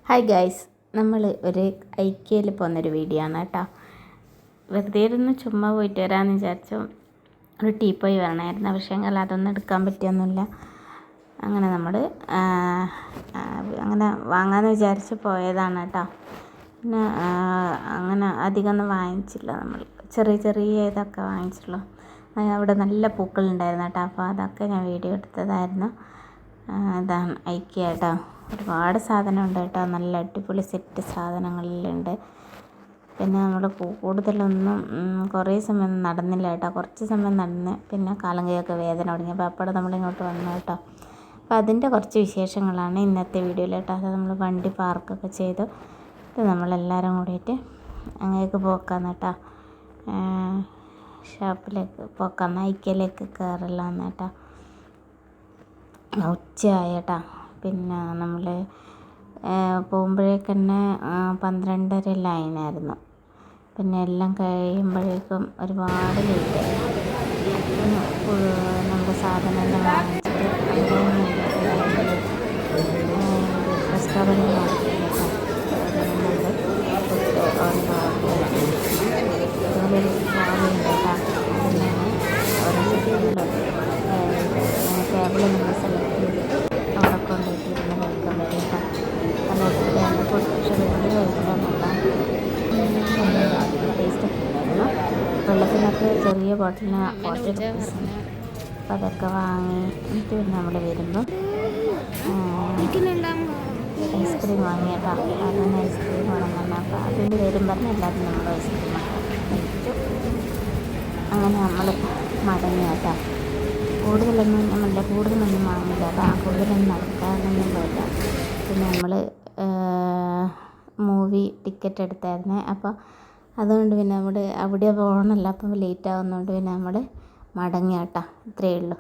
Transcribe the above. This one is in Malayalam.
ഹായ് ഗൈസ്, നമ്മൾ ഒരു ഐക്യയിൽ പോകുന്നൊരു വീഡിയോ ആണ് കേട്ടോ. വെറുതെ ഇരുന്ന് ചുമ്മാ പോയിട്ട് വരാമെന്ന് വിചാരിച്ചു. ഒരു ടീപ്പോയി വേണമായിരുന്നു, പക്ഷേ അതൊന്നും എടുക്കാൻ പറ്റിയൊന്നുമില്ല. അങ്ങനെ നമ്മൾ അങ്ങനെ വാങ്ങാമെന്ന് വിചാരിച്ച് പോയതാണ് കേട്ടോ. പിന്നെ അങ്ങനെ അധികമൊന്നും വാങ്ങിച്ചില്ല. നമ്മൾ ചെറിയ ചെറിയ ഇതൊക്കെ വാങ്ങിച്ചുള്ളൂ. അവിടെ നല്ല പൂക്കളുണ്ടായിരുന്നു കേട്ടോ. അപ്പോൾ അതൊക്കെ ഞാൻ വീഡിയോ എടുത്തതായിരുന്നു. ഇതാണ് ഐക്യ കേട്ടോ. ഒരുപാട് സാധനമുണ്ട് കേട്ടോ. നല്ല അടിപൊളി സെറ്റ് സാധനങ്ങളിലുണ്ട്. പിന്നെ നമ്മൾ കൂടുതലൊന്നും കുറേ സമയം നടന്നില്ല കേട്ടോ. കുറച്ച് സമയം നടന്ന് പിന്നെ കാലും കൈയൊക്കെ വേദന തുടങ്ങിയപ്പോൾ അപ്പോൾ നമ്മളിങ്ങോട്ട് വന്നു കേട്ടോ. അപ്പോൾ അതിൻ്റെ കുറച്ച് വിശേഷങ്ങളാണ് ഇന്നത്തെ വീഡിയോയിൽ കേട്ടോ. അത് നമ്മൾ വണ്ടി പാർക്കൊക്കെ ചെയ്തു. ഇത് നമ്മളെല്ലാവരും കൂടിയിട്ട് അങ്ങേക്ക് പോക്കാന്ന് കേട്ടോ. ഷോപ്പിലേക്ക് പോക്കാന്ന്, ഐക്യയിലേക്ക് കയറില്ലാന്ന് കേട്ടോ. ഉച്ചയായി കേട്ടോ. പിന്നെ നമ്മൾ പോകുമ്പോഴേക്കന്നെ 12:30 ലൈനായിരുന്നു. പിന്നെ എല്ലാം കഴിയുമ്പോഴേക്കും ഒരുപാട് ലേറ്റായി. നമ്മുടെ സാധനമെല്ലാം വാങ്ങിച്ചിട്ട് റെസ്റ്റോറൻറ്റ് നോക്കിയില്ല കേട്ടോ. അതുപോലെ ഭാവിയുണ്ട് കേട്ടോ. അതിനാണ് ഓരോ ടേബിൾ നമ്മൾ സെലക്ട് ചെയ്തിട്ട് അവിടെ കൊണ്ടുപോയിട്ടിരുന്ന് കഴിക്കാൻ പറ്റും കേട്ടോ. നല്ല അടിപൊളിയാണ്. പക്ഷേ വലിയ കഴിക്കാൻ ടേസ്റ്റ് ഒക്കെ ഉണ്ടായിരുന്നു. വെള്ളത്തിനൊക്കെ ചെറിയ ബോട്ടിലിന് 40 രൂപീസ്. അപ്പോൾ അതൊക്കെ വാങ്ങി എന്നിട്ട് പിന്നെ നമ്മൾ വരുമ്പോൾ ഐസ്ക്രീം വാങ്ങി കേട്ടോ. അതിന് ഐസ്ക്രീം വേണം പറഞ്ഞാൽ അപ്പോൾ അതിൻ്റെ പേരും പറഞ്ഞ് എല്ലാവരും നമ്മൾ ഐസ്ക്രീം കഴിച്ചു. അങ്ങനെ നമ്മൾ മടങ്ങി കേട്ടോ. കൂടുതലൊന്നും വാങ്ങില്ല കേട്ടോ. കൂടുതലൊന്നും നടക്കാനൊന്നും പോയില്ല. പിന്നെ നമ്മൾ മൂവി ടിക്കറ്റ് എടുത്തായിരുന്നേ. അപ്പോൾ അതുകൊണ്ട് പിന്നെ അവിടെ പോകണമല്ലോ. അപ്പം ലേറ്റ് ആകുന്നതുകൊണ്ട് പിന്നെ നമ്മൾ മടങ്ങി കേട്ടോ. ഇത്രയേ ഉള്ളൂ.